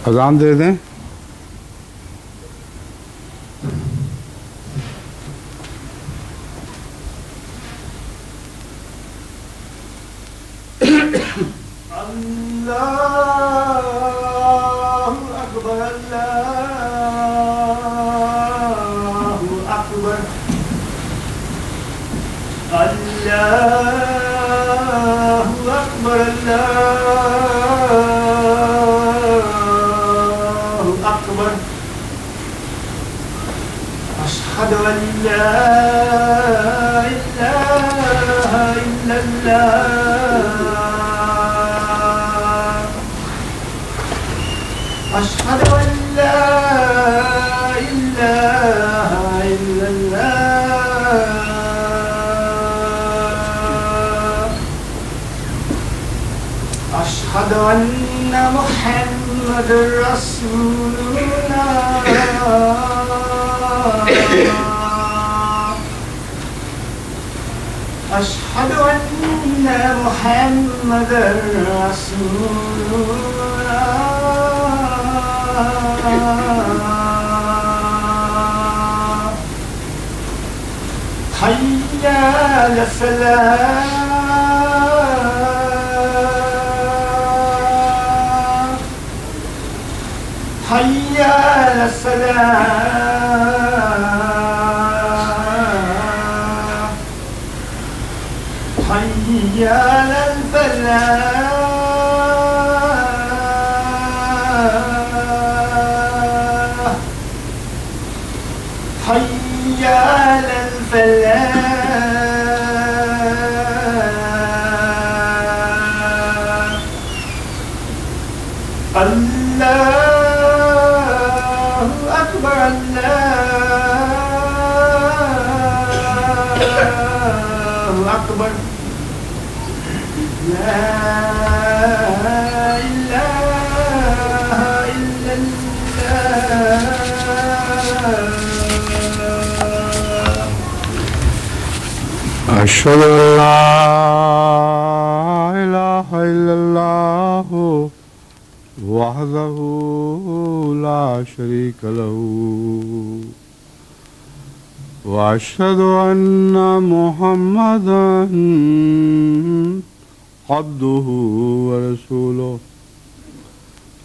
اذان دے دیں. أشهد أن لا إله إلا الله وحده لا شريك له وأشهد أن محمدا عبده ورسوله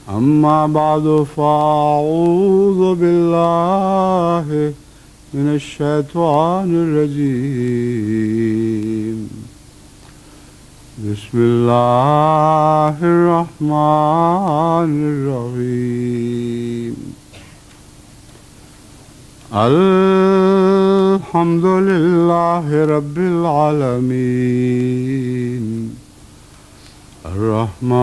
أما بعد فأعوذ بالله من الشيطان الرجيم بسم الله الرحمن الرحيم الحمد لله رب العالمين الرحمن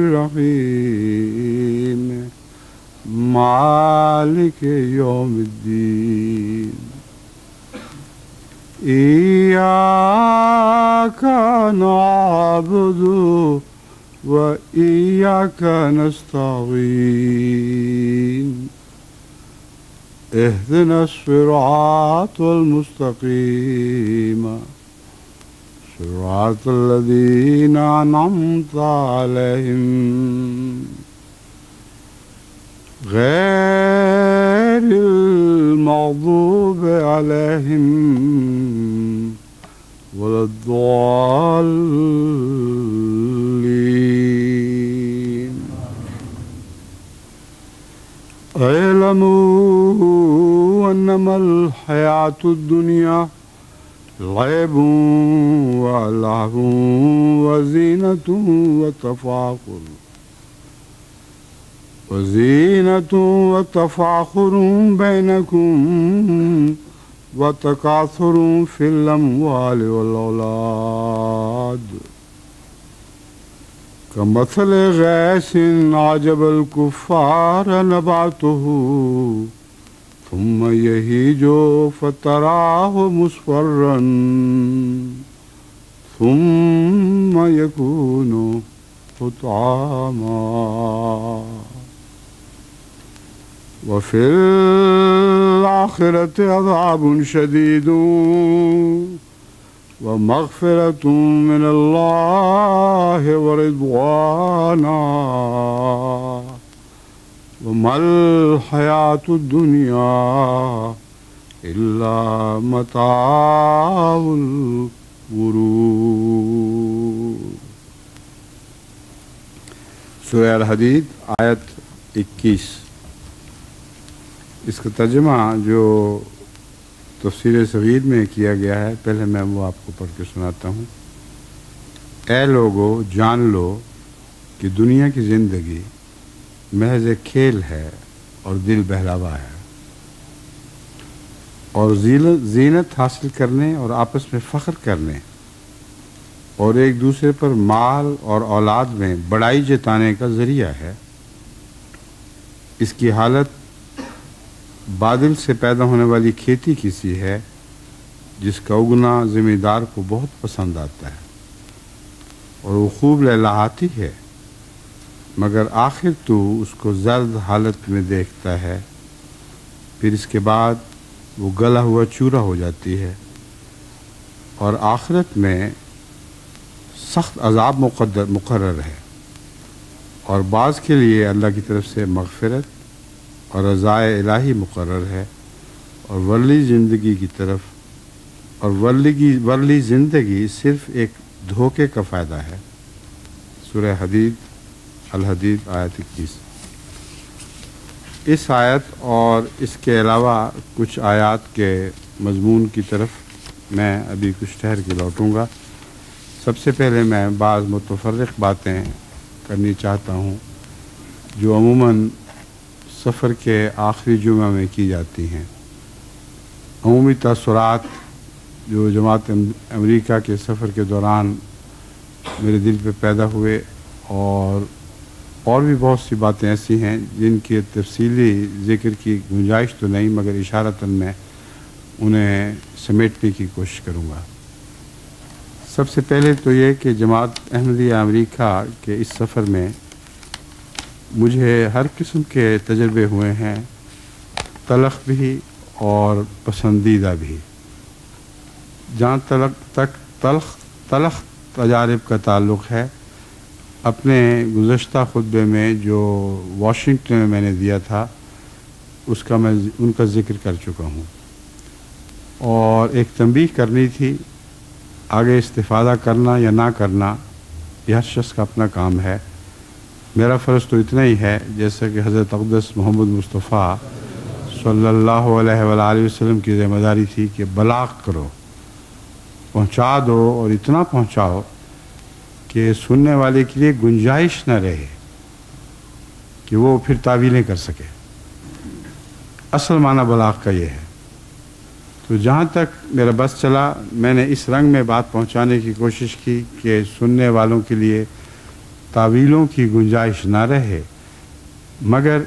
الرحيم مالك يوم الدين إياك نعبد وإياك نستعين اهدنا الصراط المستقيم صراط الذين أنعمت عليهم غير المغضوب عليهم ولا الضالين. اعلموا أنما الحياة الدنيا لعب ولهو وزينة وتفاخر بينكم وتكاثر في الأموال والأولاد كمثل غيث أعجب الكفار نباته ثم يهيج فتراه مصفرا ثم يكون حطاما وفي الآخرة عذاب شديد ومغفرة من الله ورضوانا وما الحياة الدنيا إلا متاع الغرور۔ سورہ الحدید آیت 21۔ اس کا ترجمہ جو تفسیر صغیر میں کیا گیا ہے، پہلے میں وہ آپ کو پڑھ کے سناتا ہوں۔ اے لوگو جان لو کہ دنیا کی زندگی محض ایک کھیل ہے اور دل بہلاوا ہے، اور زینت حاصل کرنے اور آپس میں فخر کرنے اور ایک دوسرے پر مال اور اولاد میں بڑائی جتانے کا ذریعہ ہے۔ اس کی حالت بادل سے پیدا ہونے والی کھیتی کی سی ہے جس کا اگنا زمیندار کو بہت پسند آتا ہے اور وہ خوب لہلہاتی ہے، مگر آخر تو اس کو زرد حالت میں دیکھتا ہے، پھر اس کے بعد وہ گلا ہوا چورا ہو جاتی ہے، اور آخرت میں سخت عذاب مقرر ہے، اور بعض کے لیے اللہ کی طرف سے مغفرت اور رضائے الہی مقرر ہے، اور ورلی زندگی صرف ایک دھوکے کا فائدہ ہے۔ سورہ الحدید آیت 21۔ اس آیت اور اس کے علاوہ کچھ آیات کے مضمون کی طرف میں ابھی کچھ ٹھہر کے لوٹوں گا۔ سب سے پہلے میں بعض متفرق باتیں کرنی چاہتا ہوں جو عموماً سفر کے آخری جمعہ میں کی جاتی ہیں۔ عمومی تاثرات جو جماعت امریکہ کے سفر کے دوران میرے دل پہ پیدا ہوئے، اور بھی بہت سی باتیں ایسی ہیں جن کی تفصیلی ذکر کی گنجائش تو نہیں، مگر اشارتاً میں انہیں سمیٹنے کی کوشش کروں گا۔ سب سے پہلے تو یہ کہ جماعت احمدیہ امریکہ کے اس سفر میں مجھے ہر قسم کے تجربے ہوئے ہیں، تلخ بھی اور پسندیدہ بھی۔ جہاں تک تلخ تجارب کا تعلق ہے، اپنے گزشتہ خطبے میں جو واشنگٹن میں نے دیا تھا ان کا ذکر کر چکا ہوں، اور ایک تنبیہ کرنی تھی۔ آگے استفادہ کرنا یا نہ کرنا یہ ہر شخص کا اپنا کام ہے۔ میرا فرض تو اتنا ہی ہے جیسا کہ حضرت اقدس محمد مصطفیٰ صلی اللہ علیہ وآلہ وسلم کی ذمہ داری تھی کہ بلاغ کرو، پہنچا دو، اور اتنا پہنچاؤ کہ سننے والے کے لیے گنجائش نہ رہے کہ وہ پھر تعویلیں کر سکے۔ اصل معنی بلاغ کا یہ ہے۔ تو جہاں تک میرا بس چلا، میں نے اس رنگ میں بات پہنچانے کی کوشش کی کہ سننے والوں کے لیے تعویلوں کی گنجائش نہ رہے، مگر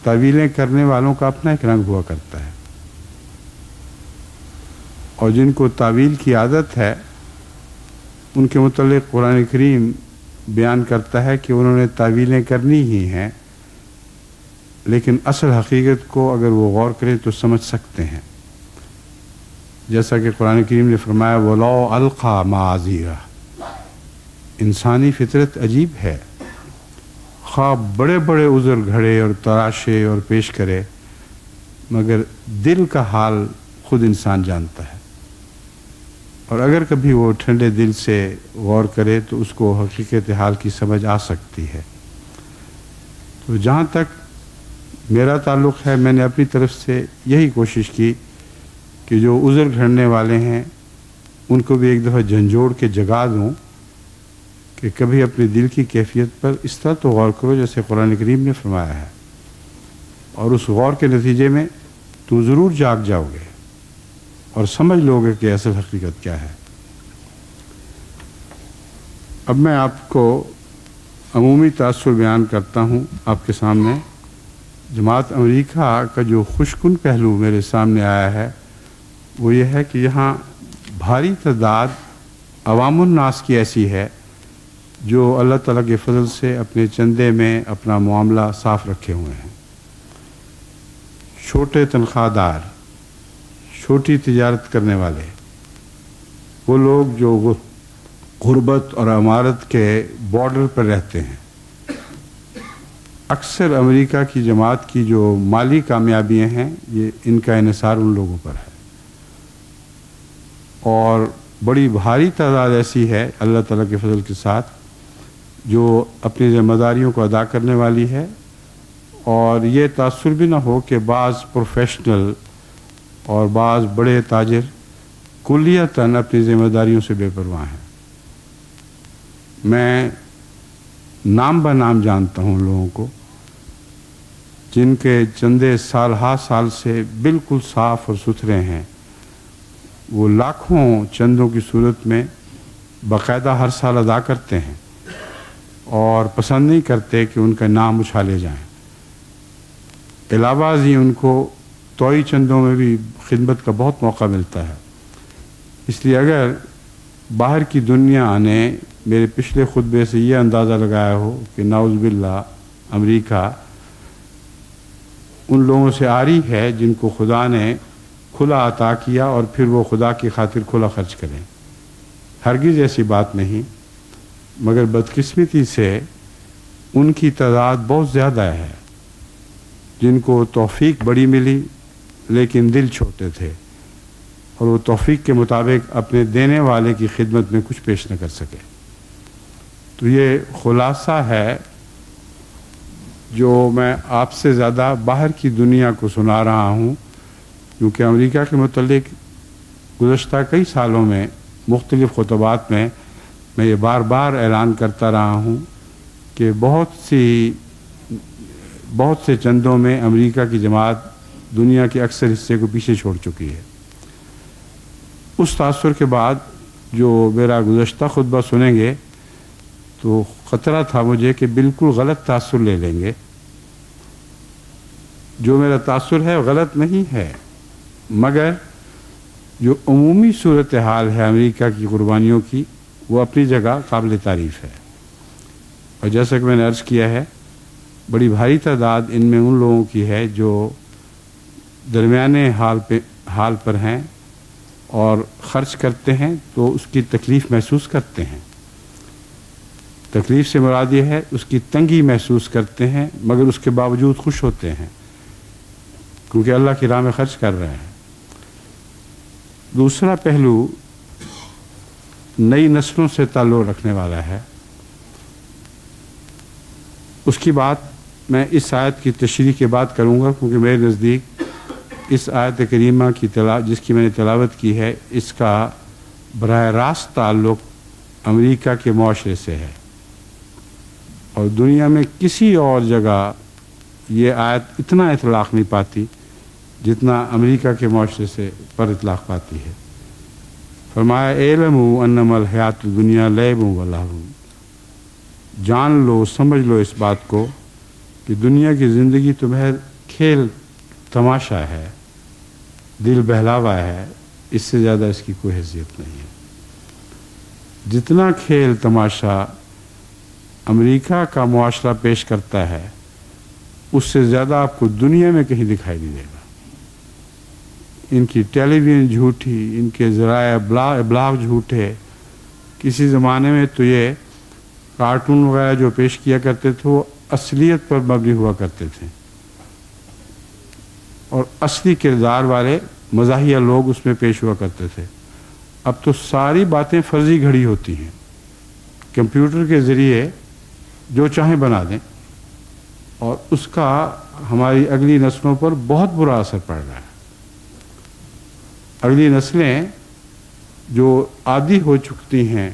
تعویلیں کرنے والوں کا اپنا ایک رنگ ہوا کرتا ہے، اور جن کو تعویل کی عادت ہے ان کے متعلق قرآن کریم بیان کرتا ہے کہ انہوں نے تعویلیں کرنی ہی ہیں، لیکن اصل حقیقت کو اگر وہ غور کریں تو سمجھ سکتے ہیں۔ جیسا کہ قرآن کریم نے فرمایا وَلَوْ أَلْقَى مَعَاذِيرَهُ، انسانی فطرت عجیب ہے، خواہ بڑے بڑے عذر گھڑے اور تراشے اور پیش کرے، مگر دل کا حال خود انسان جانتا ہے، اور اگر کبھی وہ ٹھنڈے دل سے غور کرے تو اس کو حقیقت حال کی سمجھ آ سکتی ہے۔ تو جہاں تک میرا تعلق ہے، میں نے اپنی طرف سے یہی کوشش کی کہ جو عذر گھڑنے والے ہیں ان کو بھی ایک دفعہ جھنجھوڑ کے جگا دوں کہ کبھی اپنے دل کی کیفیت پر اس طرح تو غور کرو جیسے قرآن کریم نے فرمایا ہے، اور اس غور کے نتیجے میں تو ضرور جاگ جاؤ گے اور سمجھ لو گے کہ اصل حقیقت کیا ہے۔ اب میں آپ کو عمومی تاثر بیان کرتا ہوں آپ کے سامنے۔ جماعت امریکہ کا جو خوشکن پہلو میرے سامنے آیا ہے وہ یہ ہے کہ یہاں بھاری تعداد عوام الناس کی ایسی ہے جو اللہ تعالیٰ کے فضل سے اپنے چندے میں اپنا معاملہ صاف رکھے ہوئے ہیں۔ چھوٹے تنخواہ چھوٹی تجارت کرنے والے، وہ لوگ جو غربت اور امارت کے بارڈر پر رہتے ہیں، اکثر امریکہ کی جماعت کی جو مالی کامیابیاں ہیں یہ ان کا انحصار ان لوگوں پر ہے، اور بڑی بھاری تعداد ایسی ہے اللہ تعالیٰ کے فضل کے ساتھ جو اپنی ذمہ داریوں کو ادا کرنے والی ہے، اور یہ تاثر بھی نہ ہو کہ بعض پروفیشنل اور بعض بڑے تاجر کلیتاً اپنی ذمہ داریوں سے بے پرواہ ہیں۔ میں نام بہ نام جانتا ہوں لوگوں کو جن کے چندے سال سے بالکل صاف اور ستھرے ہیں، وہ لاکھوں چندوں کی صورت میں باقاعدہ ہر سال ادا کرتے ہیں اور پسند نہیں کرتے کہ ان کا نام اچھالے جائیں۔ علاوہ ازیں ان کو توئی چندوں میں بھی خدمت کا بہت موقع ملتا ہے۔ اس لیے اگر باہر کی دنیا نے میرے پچھلے خطبے سے یہ اندازہ لگایا ہو کہ نعوذ باللہ امریکہ ان لوگوں سے عاری ہے جن کو خدا نے کھلا عطا کیا اور پھر وہ خدا کی خاطر کھلا خرچ کریں، ہرگز ایسی بات نہیں، مگر بدقسمتی سے ان کی تعداد بہت زیادہ ہے جن کو توفیق بڑی ملی لیکن دل چھوٹے تھے، اور وہ توفیق کے مطابق اپنے دینے والے کی خدمت میں کچھ پیش نہ کر سکے۔ تو یہ خلاصہ ہے جو میں آپ سے زیادہ باہر کی دنیا کو سنا رہا ہوں، کیونکہ امریکہ کے متعلق گزشتہ کئی سالوں میں مختلف خطبات میں یہ بار بار اعلان کرتا رہا ہوں کہ بہت سے چندوں میں امریکہ کی جماعت دنیا کے اکثر حصے کو پیچھے چھوڑ چکی ہے۔ اس تاثر کے بعد جو میرا گزشتہ خطبہ سنیں گے تو خطرہ تھا مجھے کہ بالکل غلط تاثر لے لیں گے۔ جو میرا تاثر ہے غلط نہیں ہے، مگر جو عمومی صورتحال ہے امریکہ کی قربانیوں کی وہ اپنی جگہ قابل تعریف ہے، اور جیسا کہ میں نے عرض کیا ہے بڑی بھاری تعداد ان میں ان لوگوں کی ہے جو درمیانے حال پر ہیں اور خرچ کرتے ہیں تو اس کی تکلیف محسوس کرتے ہیں۔ تکلیف سے مراد یہ ہے اس کی تنگی محسوس کرتے ہیں، مگر اس کے باوجود خوش ہوتے ہیں کیونکہ اللہ کی راہ میں خرچ کر رہے ہیں۔ دوسرا پہلو نئی نسلوں سے تعلق رکھنے والا ہے۔ اس کی بات میں اس آیت کی تشریح کے بعد کروں گا، کیونکہ میرے نزدیک اس آیت کریمہ کی جس کی میں نے تلاوت کی ہے اس کا براہ راست تعلق امریکہ کے معاشرے سے ہے، اور دنیا میں کسی اور جگہ یہ آیت اتنا اطلاق نہیں پاتی جتنا امریکہ کے معاشرے سے پر اطلاق پاتی ہے۔ فرمایا اعلموا انما الحیات الدنیا لعب و لہو، جان لو سمجھ لو اس بات کو کہ دنیا کی زندگی تو محض کھیل تماشا ہے، دل بہلاوا ہے، اس سے زیادہ اس کی کوئی حیثیت نہیں ہے۔ جتنا کھیل تماشا امریکہ کا معاشرہ پیش کرتا ہے اس سے زیادہ آپ کو دنیا میں کہیں دکھائی نہیں دے گا۔ ان کی ٹیلی ویژن جھوٹی، ان کے ذرائع ابلاغ جھوٹے۔ کسی زمانے میں تو یہ کارٹون وغیرہ جو پیش کیا کرتے تھے وہ اصلیت پر مبنی ہوا کرتے تھے، اور اصلی کردار والے مزاحیہ لوگ اس میں پیش ہوا کرتے تھے۔ اب تو ساری باتیں فرضی گھڑی ہوتی ہیں، کمپیوٹر کے ذریعے جو چاہیں بنا دیں، اور اس کا ہماری اگلی نسلوں پر بہت برا اثر پڑ رہا ہے۔ اگلی نسلیں جو عادی ہو چکتی ہیں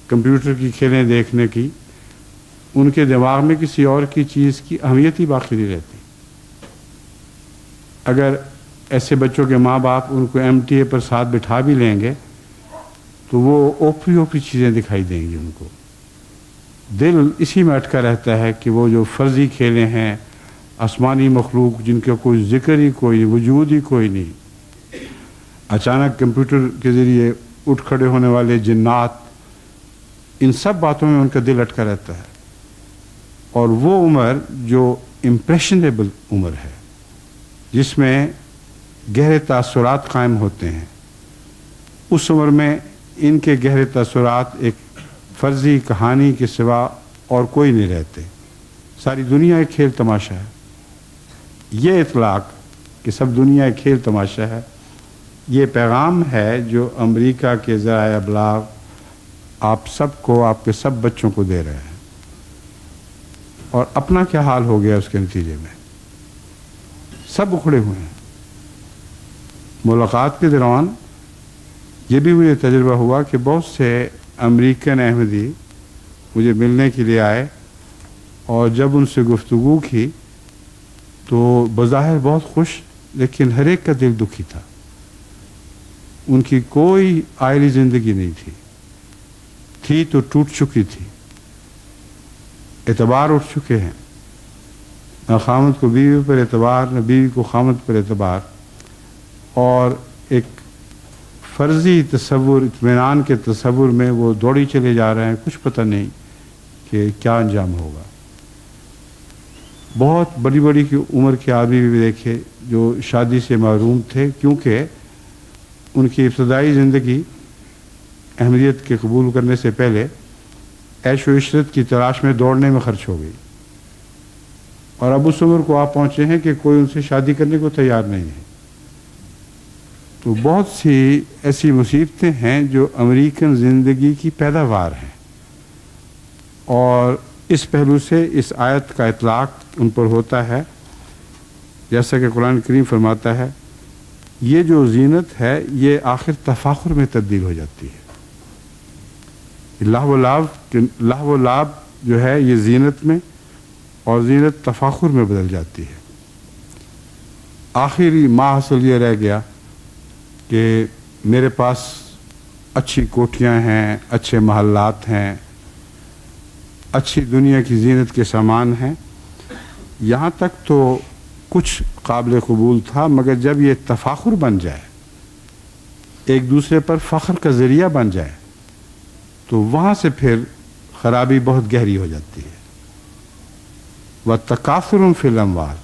کمپیوٹر کی کھیلیں دیکھنے کی، ان کے دماغ میں کسی اور کی چیز کی اہمیت ہی باقی نہیں رہتی۔ اگر ایسے بچوں کے ماں باپ ان کو MTA پر ساتھ بٹھا بھی لیں گے تو وہ اوپری چیزیں دکھائی دیں گی ان کو۔ دل اسی میں اٹکا رہتا ہے کہ وہ جو فرضی کھیلیں ہیں، آسمانی مخلوق جن کا کوئی ذکر ہی کوئی نہیں، وجود ہی کوئی نہیں، اچانک کمپیوٹر کے ذریعے اٹھ کھڑے ہونے والے جنات، ان سب باتوں میں ان کا دل اٹکا رہتا ہے۔ اور وہ عمر جو امپریشنیبل عمر ہے، جس میں گہرے تاثرات قائم ہوتے ہیں، اس عمر میں ان کے گہرے تاثرات ایک فرضی کہانی کے سوا اور کوئی نہیں رہتے، ساری دنیا ایک کھیل تماشا ہے۔ یہ اطلاق کہ سب دنیا ایک کھیل تماشا ہے، یہ پیغام ہے جو امریکہ کے ذرائع ابلاغ آپ سب کو، آپ کے سب بچوں کو دے رہے ہیں، اور اپنا کیا حال ہو گیا اس کے نتیجے میں؟ سب اکھڑے ہوئے ہیں۔ ملاقات کے دوران یہ بھی مجھے تجربہ ہوا کہ بہت سے امریکن احمدی مجھے ملنے کے لیے آئے، اور جب ان سے گفتگو کی تو بظاہر بہت خوش، لیکن ہر ایک کا دل دکھی تھا۔ ان کی کوئی عائلی زندگی نہیں تھی تو ٹوٹ چکی تھی، اعتبار اٹھ چکے ہیں، نہ خامد کو بیوی پر اعتبار، نہ بیوی کو خامد پر اعتبار، اور ایک فرضی تصور، اطمینان کے تصور میں وہ دوڑی چلے جا رہے ہیں، کچھ پتہ نہیں کہ کیا انجام ہوگا۔ بہت بڑی بڑی کی عمر کے آدمی بھی دیکھے جو شادی سے محروم تھے، کیونکہ ان کی ابتدائی زندگی احمدیت کے قبول کرنے سے پہلے عیش و عشرت کی تلاش میں دوڑنے میں خرچ ہو گئی، اور اب اس عمر کو آپ پہنچے ہیں کہ کوئی ان سے شادی کرنے کو تیار نہیں ہے۔ تو بہت سی ایسی مصیبتیں ہیں جو امریکن زندگی کی پیداوار ہیں، اور اس پہلو سے اس آیت کا اطلاق ان پر ہوتا ہے، جیسا کہ قرآن کریم فرماتا ہے یہ جو زینت ہے یہ آخر تفاخر میں تبدیل ہو جاتی ہے۔ لہو و لعب جو ہے یہ زینت میں، اور زینت تفاخر میں بدل جاتی ہے۔ آخری ماحصل یہ رہ گیا کہ میرے پاس اچھی کوٹھیاں ہیں، اچھے محلات ہیں، اچھی دنیا کی زینت کے سامان ہیں، یہاں تک تو کچھ قابل قبول تھا، مگر جب یہ تفاخر بن جائے، ایک دوسرے پر فخر کا ذریعہ بن جائے، تو وہاں سے پھر خرابی بہت گہری ہو جاتی ہے۔ وَتَكَاثُرٌ فِي الْأَمْوَالِ،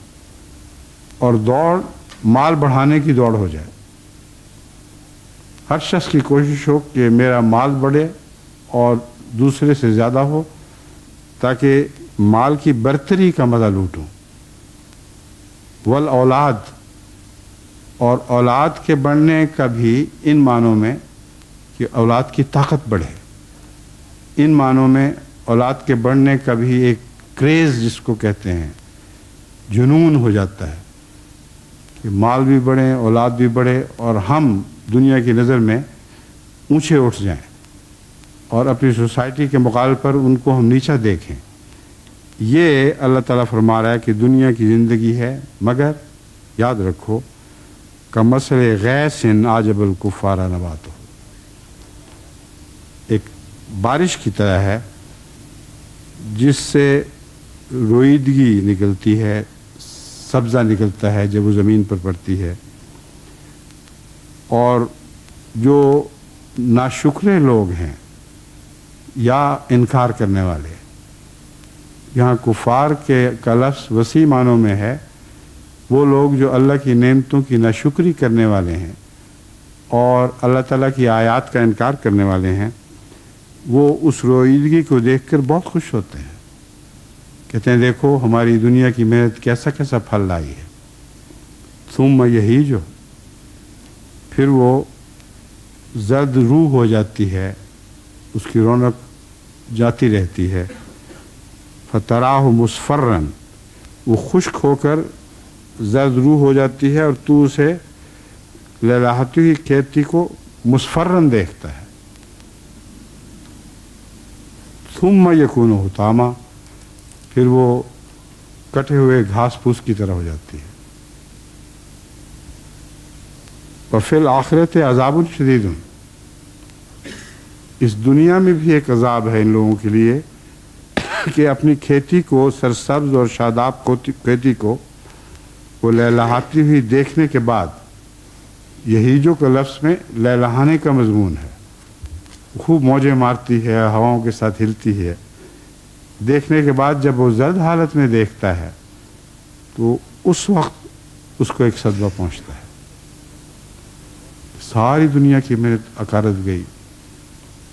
اور دوڑ، مال بڑھانے کی دوڑ ہو جائے۔ ہر شخص کی کوشش ہو کہ میرا مال بڑھے اور دوسرے سے زیادہ ہو، تاکہ مال کی برتری کا مزہ لوٹوں۔ والاولاد، اور اولاد کے بڑھنے کا بھی ان معنوں میں کہ اولاد کی طاقت بڑھے، ان معنوں میں اولاد کے بڑھنے کا بھی ایک کریز جس کو کہتے ہیں، جنون ہو جاتا ہے کہ مال بھی بڑھے، اولاد بھی بڑھے، اور ہم دنیا کی نظر میں اونچے اٹھ جائیں اور اپنی سوسائٹی کے مقابلے پر ان کو ہم نیچا دیکھیں۔ یہ اللہ تعالیٰ فرما رہا ہے کہ دنیا کی زندگی ہے، مگر یاد رکھو کمثل غیث اعجب الکفار نباتہ، ایک بارش کی طرح ہے جس سے روئیدگی نکلتی ہے، سبزہ نکلتا ہے جب وہ زمین پر پڑتی ہے، اور جو ناشکرے لوگ ہیں یا انکار کرنے والے، یہاں کفار کے کا لفظ وسیع معنوں میں ہے، وہ لوگ جو اللہ کی نعمتوں کی ناشکری کرنے والے ہیں اور اللہ تعالیٰ کی آیات کا انکار کرنے والے ہیں، وہ اس روئیدگی کو دیکھ کر بہت خوش ہوتے ہیں، کہتے ہیں دیکھو ہماری دنیا کی محنت کیسا کیسا پھل لائی ہے۔ ثم یہیج، پھر وہ زرد روح ہو جاتی ہے، اس کی رونق جاتی رہتی ہے۔ فتراہ مصفرن، وہ خشک ہو کر زرد روح ہو جاتی ہے، اور تو اسے لہلہاتی ہوئی کھیتی کو مصفرن دیکھتا ہے۔ ثم یکون حطاما، پھر وہ کٹے ہوئے گھاس پھوس کی طرح ہو جاتی ہے۔ وفی الآخرۃ عذاب شدید، اس دنیا میں بھی ایک عذاب ہے ان لوگوں کے لیے کہ اپنی کھیتی کو، سرسبز اور شاداب کھیتی کو وہ لہلہاتی ہوئی دیکھنے کے بعد، یہی جو کا لفظ میں لہلہانے کا مضمون ہے، خوب موجیں مارتی ہے، ہواؤں کے ساتھ ہلتی ہے، دیکھنے کے بعد جب وہ زرد حالت میں دیکھتا ہے تو اس وقت اس کو ایک صدمہ پہنچتا ہے، ساری دنیا کی محنت اکارت گئی،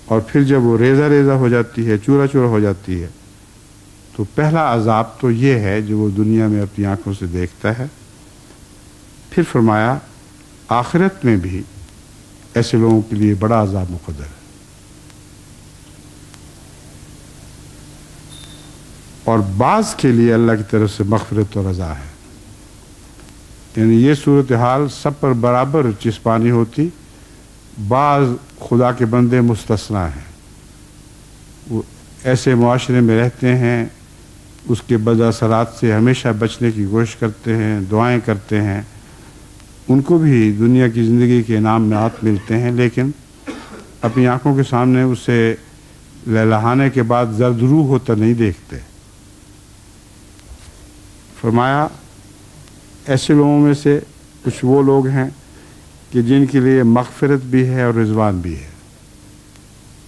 اور پھر جب وہ ریزہ ریزہ ہو جاتی ہے، چورا چورا ہو جاتی ہے، تو پہلا عذاب تو یہ ہے جو وہ دنیا میں اپنی آنکھوں سے دیکھتا ہے۔ پھر فرمایا آخرت میں بھی ایسے لوگوں کے لیے بڑا عذاب مقدر ہے، اور بعض کے لیے اللہ کی طرف سے مغفرت اور رضا ہے۔ یعنی یہ صورتحال سب پر برابر چسپانی ہوتی، بعض خدا کے بندے مستثنا ہیں، وہ ایسے معاشرے میں رہتے ہیں، اس کے بد اثرات سے ہمیشہ بچنے کی کوشش کرتے ہیں، دعائیں کرتے ہیں، ان کو بھی دنیا کی زندگی کے انعامات ملتے ہیں، لیکن اپنی آنکھوں کے سامنے اسے لہلانے کے بعد زرد روح ہوتا نہیں دیکھتے۔ فرمایا ایسے لوگوں میں سے کچھ وہ لوگ ہیں کہ جن کے لیے مغفرت بھی ہے اور رضوان بھی ہے،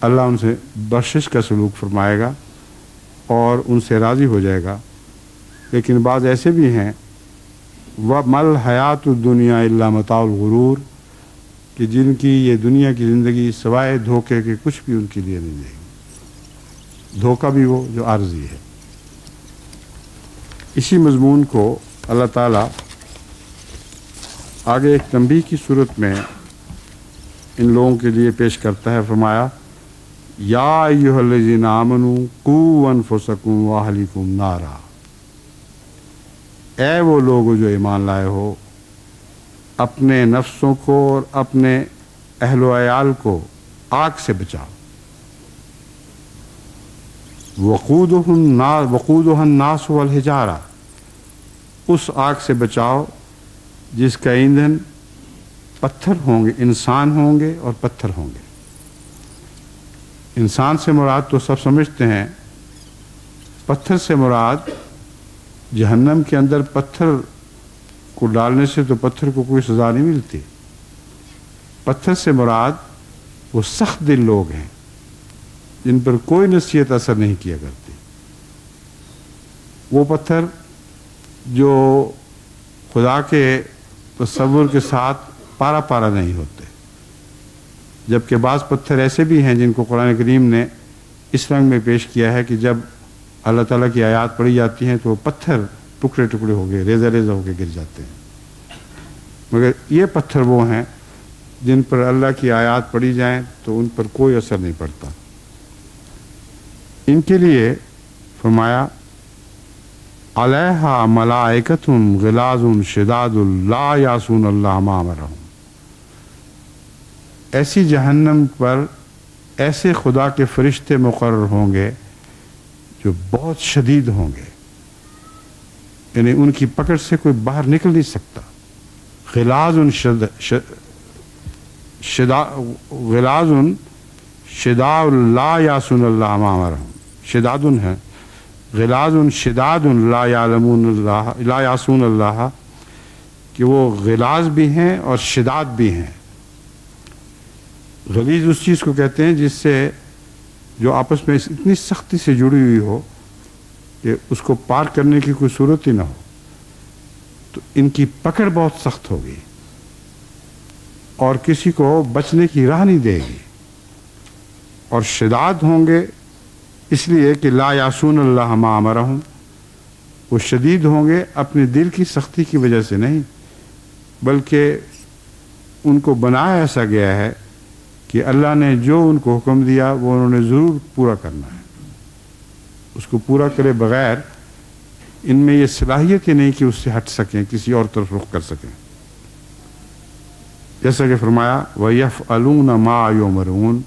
اللہ ان سے بخشش کا سلوک فرمائے گا اور ان سے راضی ہو جائے گا۔ لیکن بعض ایسے بھی ہیں وَمَا الْحَيَاةُ الدُّنْيَا إِلَّا مَتَاعُ الْغُرُورِ، کہ جن کی یہ دنیا کی زندگی سوائے دھوکے کے کچھ بھی ان کے لیے نہیں دے گی، دھوکہ بھی وہ جو عارضی ہے۔ اسی مضمون کو اللہ تعالیٰ آگے ایک تنبیہ کی صورت میں ان لوگوں کے لیے پیش کرتا ہے۔ فرمایا یا ایھا الذین آمنوا قوا انفسکم واہلیکم نارا، اے وہ لوگ جو ایمان لائے ہو، اپنے نفسوں کو اور اپنے اہل و عیال کو آگ سے بچاؤ۔ وقودها الناس والحجارہ، اس آگ سے بچاؤ جس کا ایندھن پتھر ہوں گے، انسان ہوں گے اور پتھر ہوں گے۔ انسان سے مراد تو سب سمجھتے ہیں، پتھر سے مراد جہنم کے اندر پتھر کو ڈالنے سے تو پتھر کو کوئی سزا نہیں ملتی، پتھر سے مراد وہ سخت دل لوگ ہیں جن پر کوئی نصیحت اثر نہیں کیا کرتی، وہ پتھر جو خدا کے تصور کے ساتھ پارا پارا نہیں ہوتے، جبکہ بعض پتھر ایسے بھی ہیں جن کو قرآن کریم نے اس رنگ میں پیش کیا ہے کہ جب اللہ تعالیٰ کی آیات پڑھی جاتی ہیں تو وہ پتھر ٹکڑے ٹکڑے ہو گئے، ریزہ ریزہ ہو کے گر جاتے ہیں۔ مگر یہ پتھر وہ ہیں جن پر اللہ کی آیات پڑھی جائیں تو ان پر کوئی اثر نہیں پڑتا۔ ان کے لیے فرمایا علیہا ملائکۃ غلاظ شداد لا یعصون اللہ ما امرہم، ایسی جہنم پر ایسے خدا کے فرشتے مقرر ہوں گے جو بہت شدید ہوں گے، یعنی ان کی پکڑ سے کوئی باہر نکل نہیں سکتا۔ غلاظ شداد لا یعصون اللہ ما امرہم، شداد ہے، غلاظ شداد لا یعصون اللہ، کہ وہ غلاظ بھی ہیں اور شداد بھی ہیں۔ غلیظ اس چیز کو کہتے ہیں جس سے جو آپس میں اتنی سختی سے جڑی ہوئی ہو کہ اس کو پار کرنے کی کوئی صورت ہی نہ ہو، تو ان کی پکڑ بہت سخت ہوگی اور کسی کو بچنے کی راہ نہیں دے گی۔ اور شداد ہوں گے اس لیے کہ لا یعصون اللہ ما امرہم، وہ شدید ہوں گے اپنے دل کی سختی کی وجہ سے نہیں، بلکہ ان کو بنایا ایسا گیا ہے کہ اللہ نے جو ان کو حکم دیا وہ انہوں نے ضرور پورا کرنا ہے، اس کو پورا کرے بغیر ان میں یہ صلاحیت ہی نہیں کہ اس سے ہٹ سکیں، کسی اور طرف رخ کر سکیں۔ جیسا کہ فرمایا وَيَفْعَلُونَ مَا يُؤْمَرُونَ،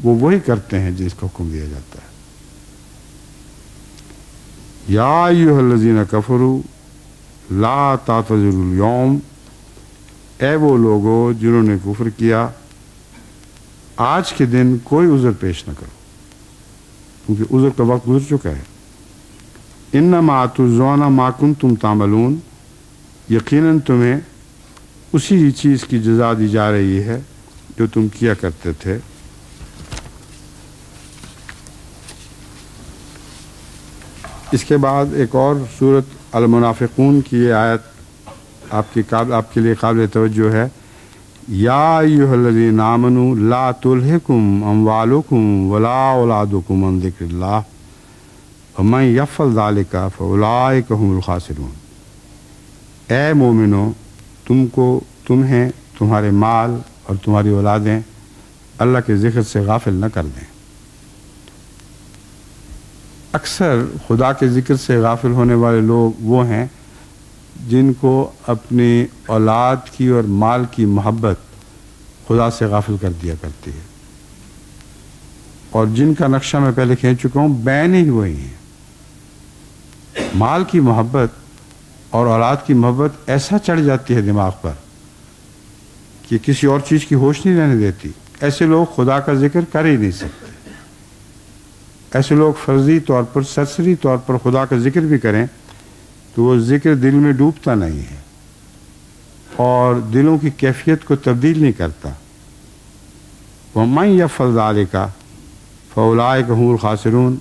وہ وہی کرتے ہیں جس کو حکم دیا جاتا ہے۔ یا ایھا الذین کفروا لا تعتذروا اليوم، اے وہ لوگو جنہوں نے کفر کیا، آج کے دن کوئی عذر پیش نہ کرو، کیونکہ عذر کا وقت گزر چکا ہے۔ انما تجزون ما کنتم تعملون، یقیناً تمہیں اسی چیز کی جزا دی جا رہی ہے جو تم کیا کرتے تھے۔ اس کے بعد ایک اور سورت المنافقون کی یہ آیت آپ کے لیے قابل توجہ ہے، یا ایھا الذین آمنوا لا تلھکم اموالکم ولا اولادکم عن ذکر اللہ ومن یفعل ذلک فاولئک هم الخاسرون۔ اے مومنو، تمہیں تمہارے مال اور تمہاری اولادیں اللہ کے ذکر سے غافل نہ کر دیں۔ اکثر خدا کے ذکر سے غافل ہونے والے لوگ وہ ہیں جن کو اپنی اولاد کی اور مال کی محبت خدا سے غافل کر دیا کرتی ہے، اور جن کا نقشہ میں پہلے کھینچ چکا ہوں بین ہی وہی ہیں۔ مال کی محبت اور اولاد کی محبت ایسا چڑھ جاتی ہے دماغ پر کہ کسی اور چیز کی ہوش نہیں رہنے دیتی۔ ایسے لوگ خدا کا ذکر کر ہی نہیں سکتے۔ ایسے لوگ فرضی طور پر، سرسری طور پر خدا کا ذکر بھی کریں تو وہ ذکر دل میں ڈوبتا نہیں ہے اور دلوں کی کیفیت کو تبدیل نہیں کرتا۔ وَمَن يَفْعَلْ ذَلِكَ فَأُولَئِكَ هُمُ الْخَاسِرُونَ۔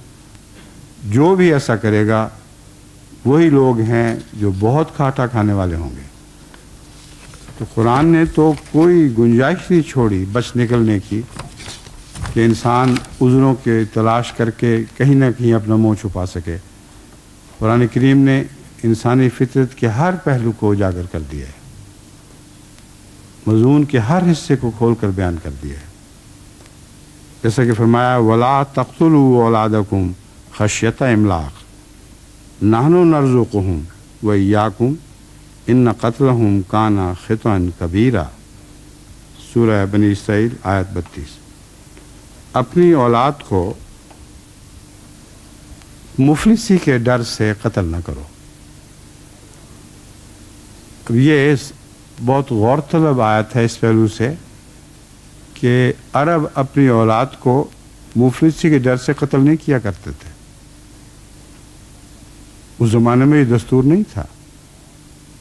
جو بھی ایسا کرے گا وہی لوگ ہیں جو بہت گھاٹا کھانے والے ہوں گے۔ تو قرآن نے تو کوئی گنجائش نہیں چھوڑی بچ نکلنے کی کہ انسان عذروں کے تلاش کر کے کہیں نہ کہیں اپنا منہ چھپا سکے۔ قرآن کریم نے انسانی فطرت کے ہر پہلو کو اجاگر کر دیا ہے، مضمون کے ہر حصے کو کھول کر بیان کر دیا ہے۔ جیسا کہ فرمایا وَلَا تَقْتُلُوا أَوْلَادَكُمْ خَشْيَةَ إِمْلَاقٍ نَحْنُ نَرْزُقُهُمْ وَإِيَّاكُمْ إِنَّ قَتْلَهُمْ كَانَ خِطْئًا كَبِيرًا۔ سورہ بنی اسرائیل آیت 32۔ اپنی اولاد کو مفلسی کے ڈر سے قتل نہ کرو۔ اب یہ بہت غور طلب آیت ہے اس پہلو سے کہ عرب اپنی اولاد کو مفلسی کے ڈر سے قتل نہیں کیا کرتے تھے۔ اس زمانے میں یہ دستور نہیں تھا۔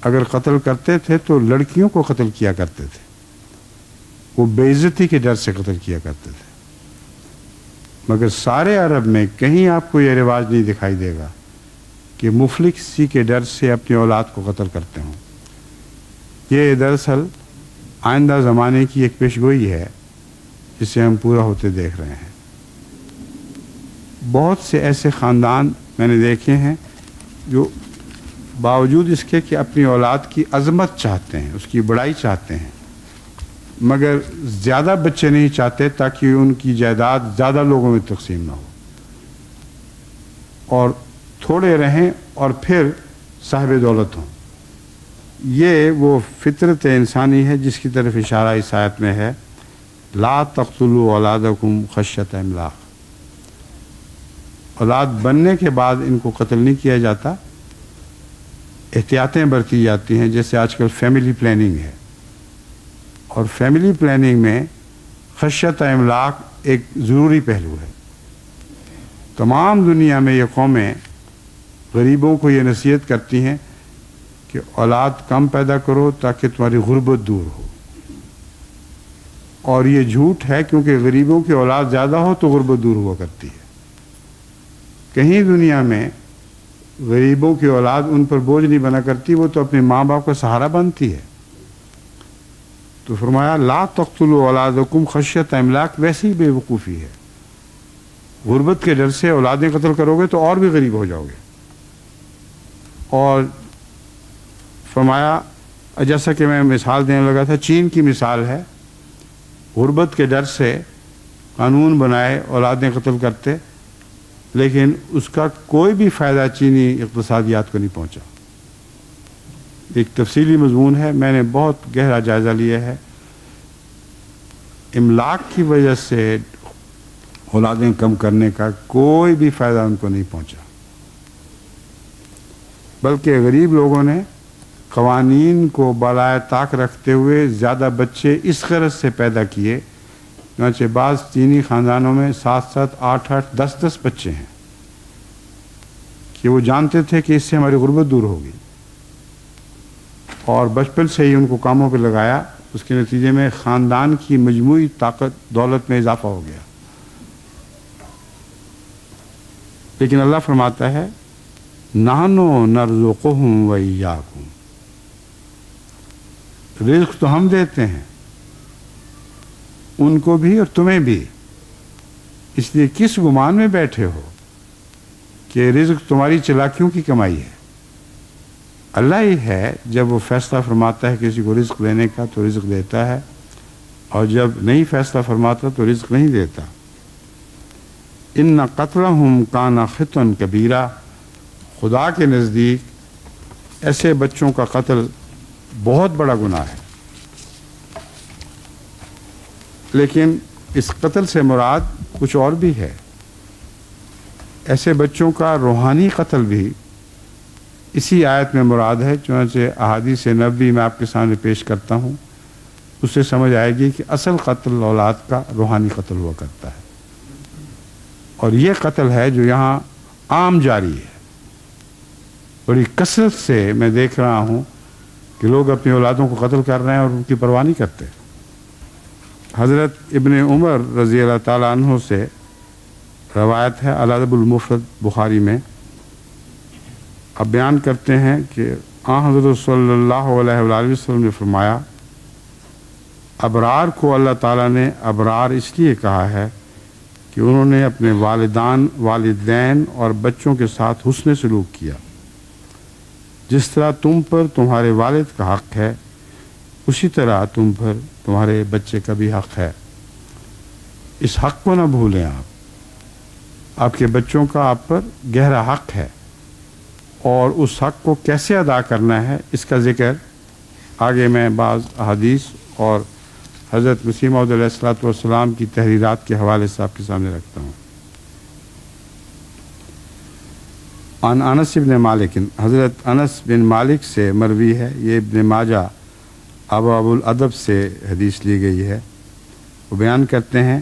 اگر قتل کرتے تھے تو لڑکیوں کو قتل کیا کرتے تھے، وہ بے عزتی کے ڈر سے قتل کیا کرتے تھے۔ مگر سارے عرب میں کہیں آپ کو یہ رواج نہیں دکھائی دے گا کہ مفلسی کے ڈر سے اپنی اولاد کو قتل کرتے ہوں۔ یہ دراصل آئندہ زمانے کی ایک پیشگوئی ہے جسے ہم پورا ہوتے دیکھ رہے ہیں۔ بہت سے ایسے خاندان میں نے دیکھے ہیں جو باوجود اس کے کہ اپنی اولاد کی عظمت چاہتے ہیں، اس کی بڑائی چاہتے ہیں، مگر زیادہ بچے نہیں چاہتے تاکہ ان کی جائیداد زیادہ لوگوں میں تقسیم نہ ہو، اور تھوڑے رہیں اور پھر صاحب دولت ہوں۔ یہ وہ فطرت انسانی ہے جس کی طرف اشارہ اس آیت میں ہے، لا تقتلوا اولادکم خشیۃ املاق۔ اولاد بننے کے بعد ان کو قتل نہیں کیا جاتا، احتیاطیں برتی جاتی ہیں، جیسے آج کل فیملی پلاننگ ہے، اور فیملی پلاننگ میں خشیۃ املاق ایک ضروری پہلو ہے۔ تمام دنیا میں یہ قومیں غریبوں کو یہ نصیحت کرتی ہیں کہ اولاد کم پیدا کرو تاکہ تمہاری غربت دور ہو، اور یہ جھوٹ ہے کیونکہ غریبوں کی اولاد زیادہ ہو تو غربت دور ہوا کرتی ہے۔ کہیں دنیا میں غریبوں کی اولاد ان پر بوجھ نہیں بنا کرتی، وہ تو اپنے ماں باپ کا سہارا بنتی ہے۔ تو فرمایا لا تقتلوا اولادکم خشیۃ املاق، ویسی ہی بے وقوفی ہے۔ غربت کے ڈر سے اولادیں قتل کرو گے تو اور بھی غریب ہو جاؤ گے۔ اور فرمایا، جیسا کہ میں مثال دینے لگا تھا، چین کی مثال ہے، غربت کے ڈر سے قانون بنائے اولادیں قتل کرتے، لیکن اس کا کوئی بھی فائدہ چینی اقتصادیات کو نہیں پہنچا۔ ایک تفصیلی مضمون ہے، میں نے بہت گہرا جائزہ لیا ہے۔ املاک کی وجہ سے اولادیں کم کرنے کا کوئی بھی فائدہ ان کو نہیں پہنچا، بلکہ غریب لوگوں نے قوانین کو بالائے طاق رکھتے ہوئے زیادہ بچے اس غرض سے پیدا کیے، چنانچہ بعض چینی خاندانوں میں 7 8 10 بچے ہیں کہ وہ جانتے تھے کہ اس سے ہماری غربت دور ہوگی، اور بچپن سے ہی ان کو کاموں پہ لگایا۔ اس کے نتیجے میں خاندان کی مجموعی طاقت دولت میں اضافہ ہو گیا۔ لیکن اللہ فرماتا ہے نحن نرزقہم وإیاکم، رزق تو ہم دیتے ہیں ان کو بھی اور تمہیں بھی، اس لیے کس گمان میں بیٹھے ہو کہ رزق تمہاری چلاکیوں کی کمائی ہے؟ اللہ ہی ہے جب وہ فیصلہ فرماتا ہے کسی کو رزق دینے کا تو رزق دیتا ہے، اور جب نہیں فیصلہ فرماتا تو رزق نہیں دیتا۔ ان قتلہم کان خطا کبیرہ، خدا کے نزدیک ایسے بچوں کا قتل بہت بڑا گناہ ہے۔ لیکن اس قتل سے مراد کچھ اور بھی ہے۔ ایسے بچوں کا روحانی قتل بھی اسی آیت میں مراد ہے، چنانچہ احادیث نبوی میں آپ کے سامنے پیش کرتا ہوں، اس سے سمجھ آئے گی کہ اصل قتل اولاد کا روحانی قتل ہوا کرتا ہے، اور یہ قتل ہے جو یہاں عام جاری ہے۔ بڑی کثرت سے میں دیکھ رہا ہوں کہ لوگ اپنی اولادوں کو قتل کر رہے ہیں اور ان کی پرواہ نہیں کرتے۔ حضرت ابن عمر رضی اللہ تعالیٰ عنہ سے روایت ہے الادب المفرد بخاری میں، اب بیان کرتے ہیں کہ حضرت صلی اللہ علیہ وآلہ وسلم نے فرمایا، ابرار کو اللہ تعالیٰ نے ابرار اس لیے کہا ہے کہ انہوں نے اپنے والدین اور بچوں کے ساتھ حسن سلوک کیا۔ جس طرح تم پر تمہارے والد کا حق ہے، اسی طرح تم پر تمہارے بچے کا بھی حق ہے۔ اس حق کو نہ بھولیں، آپ کے بچوں کا آپ پر گہرا حق ہے، اور اس حق کو کیسے ادا کرنا ہے اس کا ذکر آگے میں بعض احادیث اور حضرت مسیح موعود علیہ الصلوۃ والسلام کی تحریرات کے حوالے سے آپ کے سامنے رکھتا ہوں۔ عن انس بن مالک، حضرت انس بن مالک سے مروی ہے، یہ ابن ماجہ ابواب الادب سے حدیث لی گئی ہے۔ وہ بیان کرتے ہیں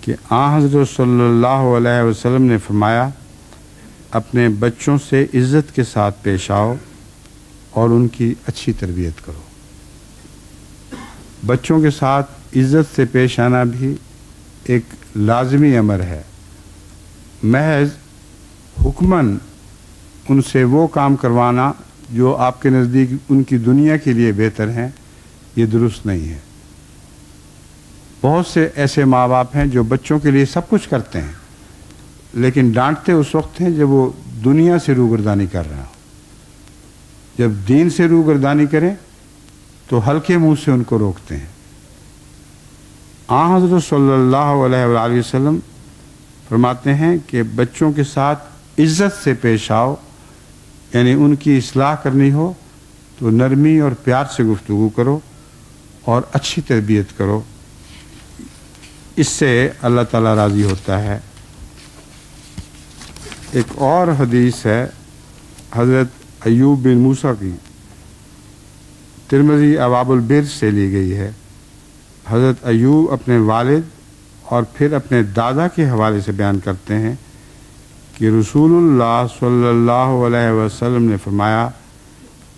کہ حضرت صلی اللہ علیہ وسلم نے فرمایا، اپنے بچوں سے عزت کے ساتھ پیش آؤ اور ان کی اچھی تربیت کرو۔ بچوں کے ساتھ عزت سے پیش آنا بھی ایک لازمی امر ہے۔ محض حکماً ان سے وہ کام کروانا جو آپ کے نزدیک ان کی دنیا کے لیے بہتر ہیں، یہ درست نہیں ہے۔ بہت سے ایسے ماں باپ ہیں جو بچوں کے لیے سب کچھ کرتے ہیں، لیکن ڈانٹتے اس وقت ہیں جب وہ دنیا سے روگردانی کر رہا ہو۔ جب دین سے روگردانی کریں تو ہلکے منہ سے ان کو روکتے ہیں۔ حضرت صلی اللہ علیہ وآلہ وسلم فرماتے ہیں کہ بچوں کے ساتھ عزت سے پیش آؤ، یعنی ان کی اصلاح کرنی ہو تو نرمی اور پیار سے گفتگو کرو اور اچھی تربیت کرو، اس سے اللہ تعالیٰ راضی ہوتا ہے۔ ایک اور حدیث ہے حضرت ایوب بن موسیٰ کی، ترمذی ابواب البر سے لی گئی ہے۔ حضرت ایوب اپنے والد اور پھر اپنے دادا کے حوالے سے بیان کرتے ہیں کہ رسول اللہ صلی اللہ علیہ وسلم نے فرمایا،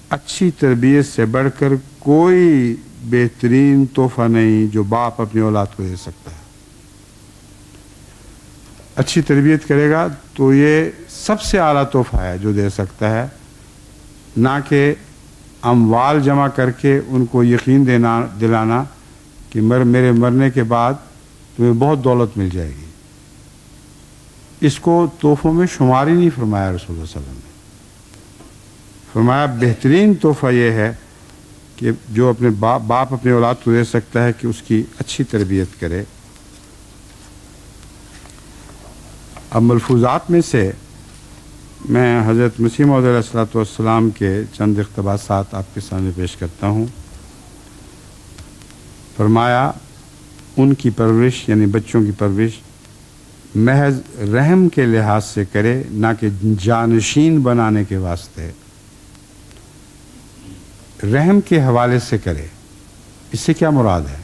اچھی تربیت سے بڑھ کر کوئی بہترین تحفہ نہیں جو باپ اپنی اولاد کو دے سکتا ہے۔ اچھی تربیت کرے گا تو یہ سب سے اعلیٰ تحفہ ہے جو دے سکتا ہے، نہ کہ اموال جمع کر کے ان کو یقین دلانا کہ میرے مرنے کے بعد تمہیں بہت دولت مل جائے گی۔ اس کو تحفوں میں شمار ہی نہیں فرمایا رسول اللہ صلی اللہ علیہ وسلم نے۔ فرمایا بہترین تحفہ یہ ہے کہ جو اپنے باپ اپنے اولاد کو دے سکتا ہے کہ اس کی اچھی تربیت کرے۔ اب ملفوظات میں سے میں حضرت مسیح موعود علیہ الصلوۃ والسلام کے چند اقتباسات آپ کے سامنے پیش کرتا ہوں۔ فرمایا ان کی پرورش یعنی بچوں کی پرورش محض رحم کے لحاظ سے کرے، نہ کہ جانشین بنانے کے واسطے۔ رحم کے حوالے سے کرے، اس سے کیا مراد ہے؟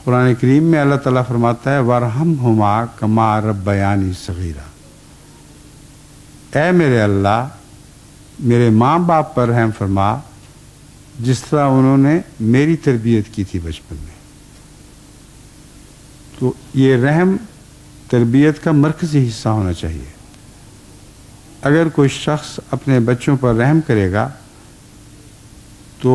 قرآن کریم میں اللہ تعالیٰ فرماتا ہے وَارْحَمْهُمَا كَمَا رَبَّيَانِي صَغِيرًا، اے میرے اللہ میرے ماں باپ پر رحم فرما جس طرح انہوں نے میری تربیت کی تھی بچپن میں۔ تو یہ رحم تربیت کا مرکزی حصہ ہونا چاہیے۔ اگر کوئی شخص اپنے بچوں پر رحم کرے گا تو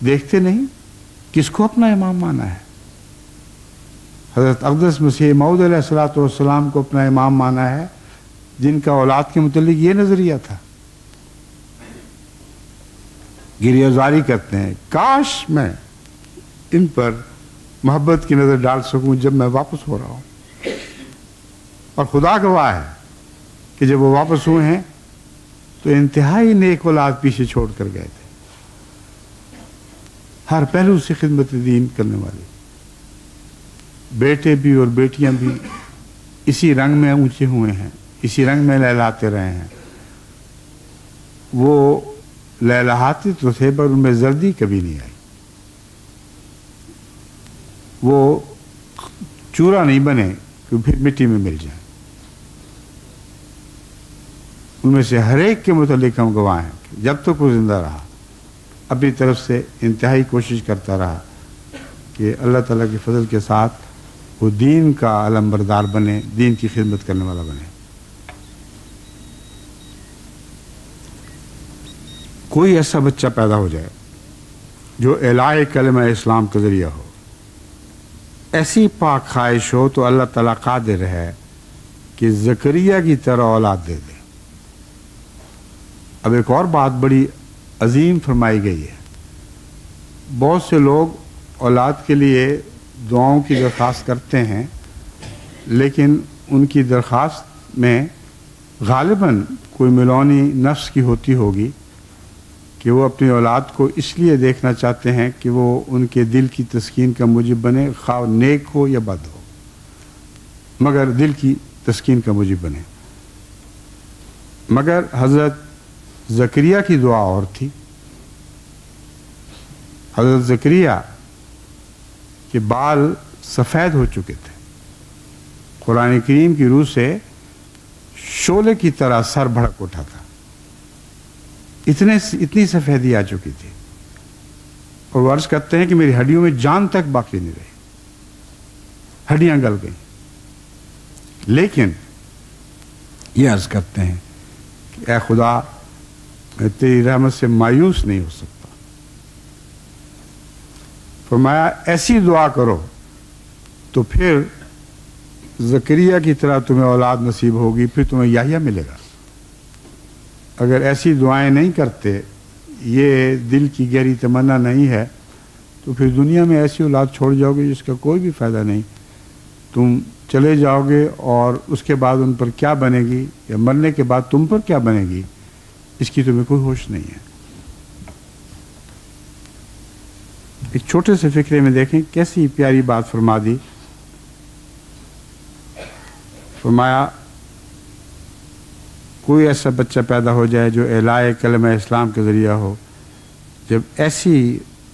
دیکھتے نہیں کس کو اپنا امام مانا ہے؟ حضرت اقدس مسیح موعود علیہ الصلوۃ والسلام کو اپنا امام مانا ہے، جن کا اولاد کے متعلق یہ نظریہ تھا۔ گریہ زاری کرتے ہیں، کاش میں ان پر محبت کی نظر ڈال سکوں جب میں واپس ہو رہا ہوں، اور خدا گواہ ہے کہ جب وہ واپس ہوئے ہیں تو انتہائی نیک اولاد پیچھے چھوڑ کر گئے تھے، ہر پہلو سے خدمت دین کرنے والے بیٹے بھی اور بیٹیاں بھی اسی رنگ میں اونچے ہوئے ہیں، اسی رنگ میں لہلاتے رہے ہیں۔ وہ لہلاتے تو تھے پر ان میں زردی کبھی نہیں آئی، وہ چورا نہیں بنے کہ پھر مٹی میں مل جائیں۔ ان میں سے ہر ایک کے متعلق ہم گواہ ہیں کہ جب تک وہ زندہ رہا اپنی طرف سے انتہائی کوشش کرتا رہا کہ اللہ تعالیٰ کے فضل کے ساتھ وہ دین کا علم بردار بنے، دین کی خدمت کرنے والا بنے۔ کوئی ایسا بچہ پیدا ہو جائے جو اعلاء کلمہ اسلام کا ذریعہ ہو، ایسی پاک خواہش ہو تو اللہ تعالیٰ قادر ہے کہ زکریا کی طرح اولاد دے دے۔ اب ایک اور بات بڑی عظیم فرمائی گئی ہے، بہت سے لوگ اولاد کے لیے دعاؤں کی درخواست کرتے ہیں، لیکن ان کی درخواست میں غالباً کوئی ملونی نفس کی ہوتی ہوگی کہ وہ اپنی اولاد کو اس لیے دیکھنا چاہتے ہیں کہ وہ ان کے دل کی تسکین کا موجب بنے، خواہ نیک ہو یا بد ہو، مگر دل کی تسکین کا موجب بنے۔ مگر حضرت زکریا کی دعا اور تھی۔ حضرت زکریا کے بال سفید ہو چکے تھے، قرآن کریم کی روح سے شعلے کی طرح سر بھڑک اٹھا تھا، اتنی سفیدی آ چکی تھی، اور وہ عرض کرتے ہیں کہ میری ہڈیوں میں جان تک باقی نہیں رہی، ہڈیاں گل گئیں۔ لیکن یہ عرض کرتے ہیں کہ اے خدا، میں تیری رحمت سے مایوس نہیں ہو سکتا۔ فرمایا ایسی دعا کرو تو پھر زکریا کی طرح تمہیں اولاد نصیب ہوگی، پھر تمہیں یحییٰ ملے گا۔ اگر ایسی دعائیں نہیں کرتے، یہ دل کی گہری تمنا نہیں ہے، تو پھر دنیا میں ایسی اولاد چھوڑ جاؤ گے جس کا کوئی بھی فائدہ نہیں، تم چلے جاؤ گے، اور اس کے بعد ان پر کیا بنے گی یا مرنے کے بعد تم پر کیا بنے گی اس کی تمہیں کوئی ہوش نہیں ہے۔ ایک چھوٹے سے فکرے میں دیکھیں کیسی پیاری بات فرما دی۔ فرمایا کوئی ایسا بچہ پیدا ہو جائے جو اعلاء کلمہ اسلام کے ذریعہ ہو، جب ایسی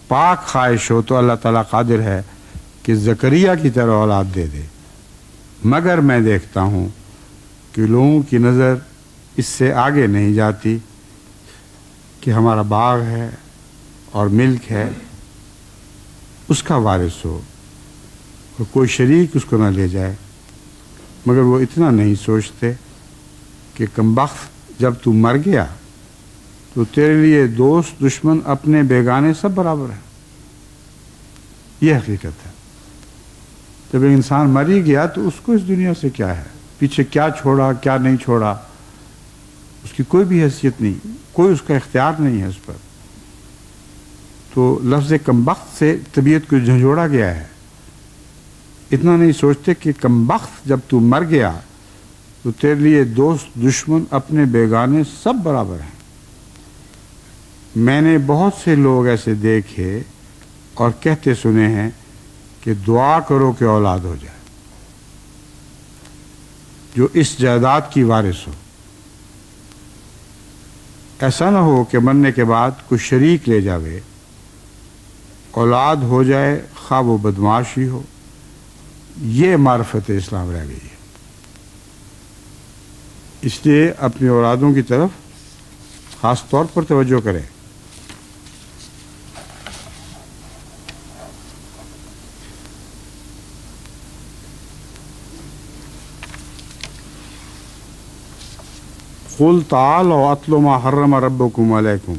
پاک خواہش ہو تو اللہ تعالیٰ قادر ہے کہ زکریا کی طرح اولاد دے دے۔ مگر میں دیکھتا ہوں کہ لوگوں کی نظر اس سے آگے نہیں جاتی کہ ہمارا باغ ہے اور ملک ہے، اس کا وارث ہو اور کوئی شریک اس کو نہ لے جائے، مگر وہ اتنا نہیں سوچتے کہ کمبخت جب تو مر گیا تو تیرے لیے دوست دشمن اپنے بیگانے سب برابر ہیں۔ یہ حقیقت ہے، جب ایک انسان مر ہی گیا تو اس کو اس دنیا سے کیا ہے، پیچھے کیا چھوڑا کیا نہیں چھوڑا اس کی کوئی بھی حیثیت نہیں، کوئی اس کا اختیار نہیں ہے اس پر۔ تو لفظ کمبخت سے طبیعت کو جھنجھوڑا گیا ہے، اتنا نہیں سوچتے کہ کمبخت جب تو مر گیا تو تیرے لیے دوست دشمن اپنے بیگانے سب برابر ہیں۔ میں نے بہت سے لوگ ایسے دیکھے اور کہتے سنے ہیں کہ دعا کرو کہ اولاد ہو جائے جو اس جائیداد کی وارث ہو، ایسا نہ ہو کہ مرنے کے بعد کوئی شریک لے جاوے، اولاد ہو جائے خواہ وہ بدمعاش ہی ہو۔ یہ معرفت اسلام رہ گئی ہے۔ اس لیے اپنی اولادوں کی طرف خاص طور پر توجہ کریں۔ قُلْ تَعَالَوْا أَتْلُ مَا حَرَّمَ رَبُّكُمْ عَلَيْكُمْ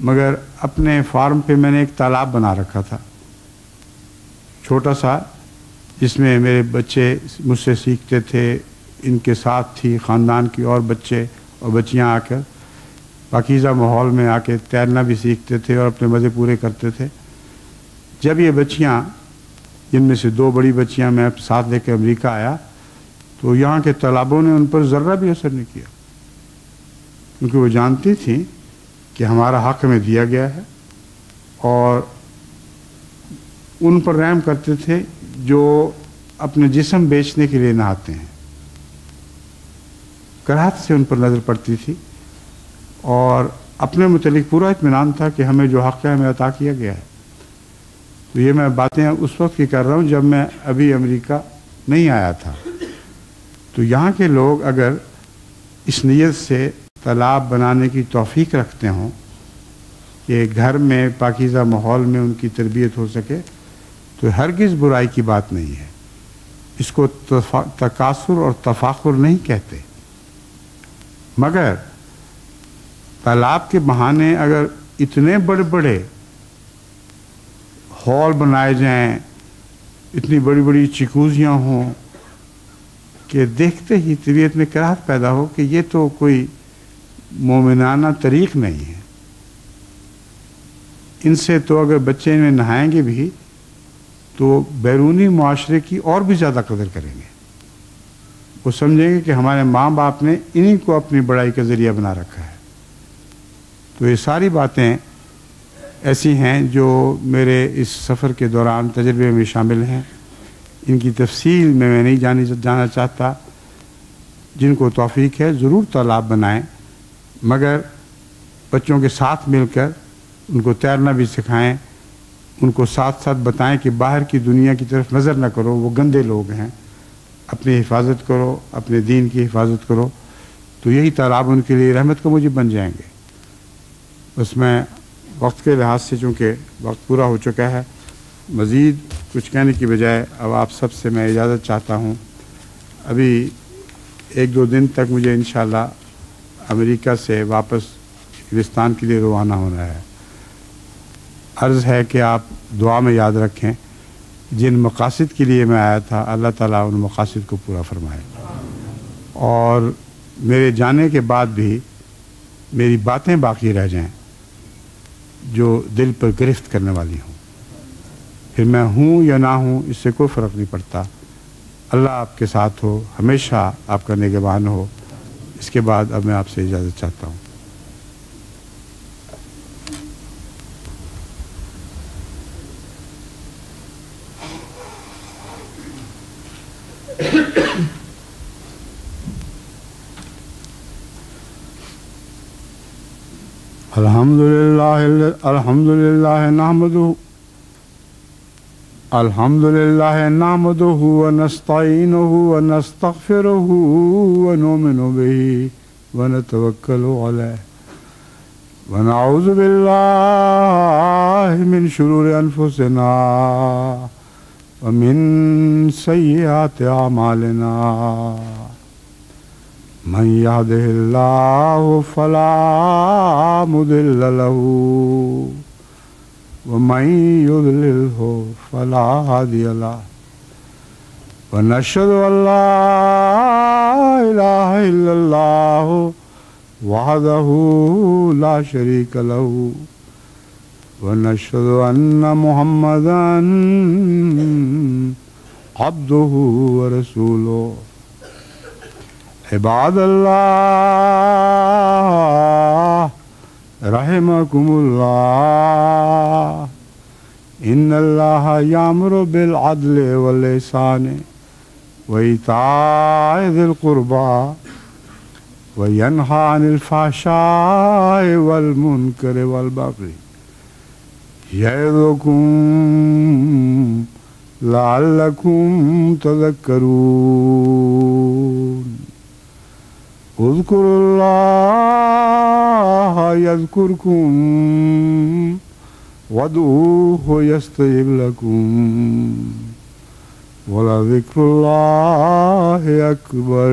مگر اپنے فارم پہ میں نے ایک تالاب بنا رکھا تھا چھوٹا سا، جس میں میرے بچے مجھ سے سیکھتے تھے، ان کے ساتھ تھی خاندان کی اور بچے اور بچیاں آ کر پاکیزہ ماحول میں آ کے تیرنا بھی سیکھتے تھے اور اپنے مزے پورے کرتے تھے۔ جب یہ بچیاں، جن میں سے 2 بڑی بچیاں میں ساتھ لے کے امریکہ آیا، تو یہاں کے تالابوں نے ان پر ذرہ بھی اثر نہیں کیا، کیونکہ وہ جانتی تھیں کہ ہمارا حق ہمیں دیا گیا ہے، اور ان پر رحم کرتے تھے جو اپنے جسم بیچنے کے لیے نہاتے ہیں۔ کراہت سے ان پر نظر پڑتی تھی، اور اپنے متعلق پورا اطمینان تھا کہ ہمیں جو حق ہے ہمیں عطا کیا گیا ہے۔ تو یہ میں باتیں اس وقت کی کر رہا ہوں جب میں ابھی امریکہ نہیں آیا تھا۔ تو یہاں کے لوگ اگر اس نیت سے تالاب بنانے کی توفیق رکھتے ہوں کہ گھر میں پاکیزہ ماحول میں ان کی تربیت ہو سکے، تو ہرگز برائی کی بات نہیں ہے۔ اس کو تکاثر اور تفاخر نہیں کہتے، مگر تالاب کے بہانے اگر اتنے بڑے بڑے ہال بنائے جائیں، اتنی بڑی بڑی چکوزیاں ہوں کہ دیکھتے ہی طبیعت میں کراہت پیدا ہو کہ یہ تو کوئی مومنانہ طریق نہیں ہے۔ ان سے تو اگر بچے میں نہائیں گے بھی تو بیرونی معاشرے کی اور بھی زیادہ قدر کریں گے۔ وہ سمجھیں گے کہ ہمارے ماں باپ نے انہی کو اپنی بڑائی کا ذریعہ بنا رکھا ہے۔ تو یہ ساری باتیں ایسی ہیں جو میرے اس سفر کے دوران تجربے میں شامل ہیں۔ ان کی تفصیل میں نہیں جانا چاہتا۔ جن کو توفیق ہے ضرور تالاب بنائیں، مگر بچوں کے ساتھ مل کر ان کو تیرنا بھی سکھائیں، ان کو ساتھ ساتھ بتائیں کہ باہر کی دنیا کی طرف نظر نہ کرو، وہ گندے لوگ ہیں، اپنی حفاظت کرو، اپنے دین کی حفاظت کرو، تو یہی تالاب ان کے لیے رحمت کا موجب بن جائیں گے۔ بس میں وقت کے لحاظ سے چونکہ وقت پورا ہو چکا ہے، مزید کچھ کہنے کی بجائے اب آپ سب سے میں اجازت چاہتا ہوں۔ ابھی 1-2 دن تک مجھے انشاءاللہ امریکہ سے واپس انگلستان کے لیے روانہ ہونا ہے۔ عرض ہے کہ آپ دعا میں یاد رکھیں، جن مقاصد کے لیے میں آیا تھا اللہ تعالیٰ ان مقاصد کو پورا فرمائے، اور میرے جانے کے بعد بھی میری باتیں باقی رہ جائیں جو دل پر گرفت کرنے والی ہوں۔ پھر میں ہوں یا نہ ہوں اس سے کوئی فرق نہیں پڑتا۔ اللہ آپ کے ساتھ ہو، ہمیشہ آپ کا نگہبان ہو۔ اس کے بعد اب میں آپ سے اجازت چاہتا ہوں۔ الحمد لله نحمده ونستعينه ونستغفره ونؤمن به ونتوكل عليه ونعوذ بالله من شرور أنفسنا ومن سيئات أعمالنا من يهده الله فلا مضل له ومن يضلله فلا هادي له ونشهد أن لا إله إلا الله وحده لا شريك له ونشهد أن محمدا عبده ورسوله عباد الله رحمكم الله إن الله يأمر بالعدل والإحسان وإيتاء ذي القربى وينهى عن الفحشاء والمنكر والبغي يعظكم لعلكم تذكرون اذكروا الله يذكركم وادعوه يستجب لكم ولذكر الله أكبر